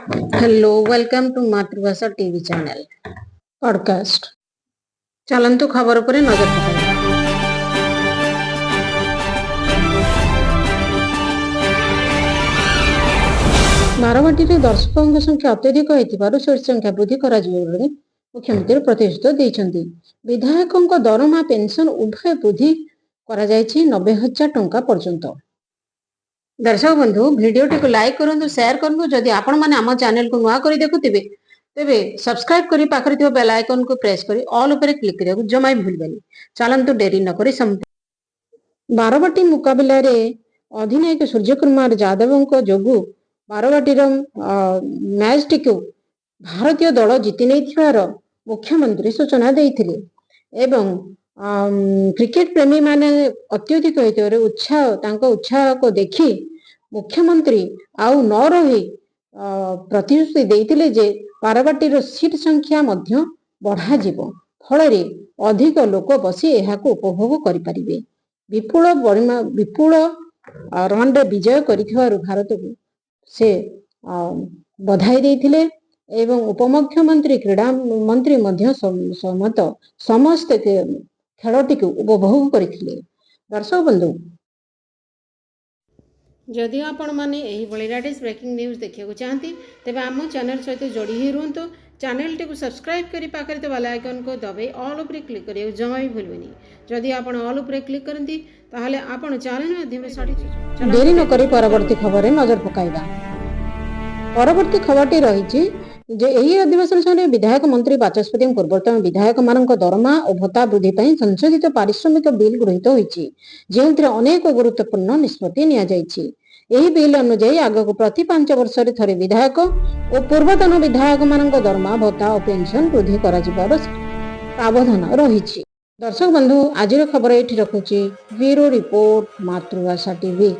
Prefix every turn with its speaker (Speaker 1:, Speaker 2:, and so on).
Speaker 1: Hello, welcome to मातृभाषा TV channel podcast. चलंतु खबर पर नजर पकाइबा। बारवाटी दर्शकों संख्या अत्यधिक होइतिबारु सीट संख्या वृद्धि कराजिबो बोली मुख्यमंत्री प्रतिश्रुति दैछन्ति। विधायकों दरमा पेंशन उभय वृद्धि करा जायछि 90,000 टंका पर्यंत। दर्शक बंधु वीडियोटी को लाइक करंतु, शेयर करंतु। जदि आपण माने आम चैनल को नुआ करी देखुथिबे तेबे सब्सक्राइब करी पाखरे थिबा बेल आइकन को प्रेस करी ऑल ऊपर क्लिक करिया जमा भी भूलबेनी। चलंतु डेरी न करी बारवाटी मुकाबला रे अधिनायक सूर्यकुमार यादव जोगु बारवाटी मैच टी भारतीय दल जीति नहीं मुख्यमंत्री सूचना देइथिले एवं क्रिकेट प्रेमी माने अत्यधिक होइतरे उत्साह को देखी मुख्यमंत्री आउ न रही प्रतिश्रुति देइथिले जे बारवाटी सीट संख्या मध्य बढ़ा जिवो, फल अधिक लोक बसी एहाको उपभोग करि परिबे। विपुल रन रे विजय करिथिबारु भारत को से बधाई देइथिले एवं उपमुख्यमंत्री क्रीड़ा मंत्री मध्य समत समस्त खेलटी को उपभोग करथिले। दर्शक बंधु जदि आपण माने एही बळी लेटेस्ट ब्रेकिंग न्यूज देखिବାକୁ चाहती तेबे आम चैनल सहित जोड़ी ही रुहंतु। चैनल टी को सब्सक्राइब करी पाखरे तो बेल आइकन को दबाई ऑल ऊपर क्लिक करिया जमा भी भूलबेनी। जदि आपण ऑल ऊपर क्लिक करंती ताहले आपण चैनल माध्यम रे सठी देरी न करी परवर्ती खबर रे नजर पकाइबा। परवर्ती खबरटी रही जे एही अधिवेशन समय विधायक मंत्री बाचस्पति पूर्वतन विधायक मानक दरमा और भत्ता वृद्धि पर संशोधित पारिश्रमिक बिल गृहीत होइछि, जेउथिरे अनेक गुरुत्वपूर्ण निष्पत्ति निया जाइछि। एही बिल अनुसार आगक प्रति 5 वर्ष थरे विधायक और पूर्वतन विधायक मानक दरमा भत्ता और पेंशन वृद्धि करा जिबार प्रावधान रहिछि। दर्शक बंधु आज खबर ये रखुछि। ब्यूरो रिपोर्ट मातृभाषा टीवी।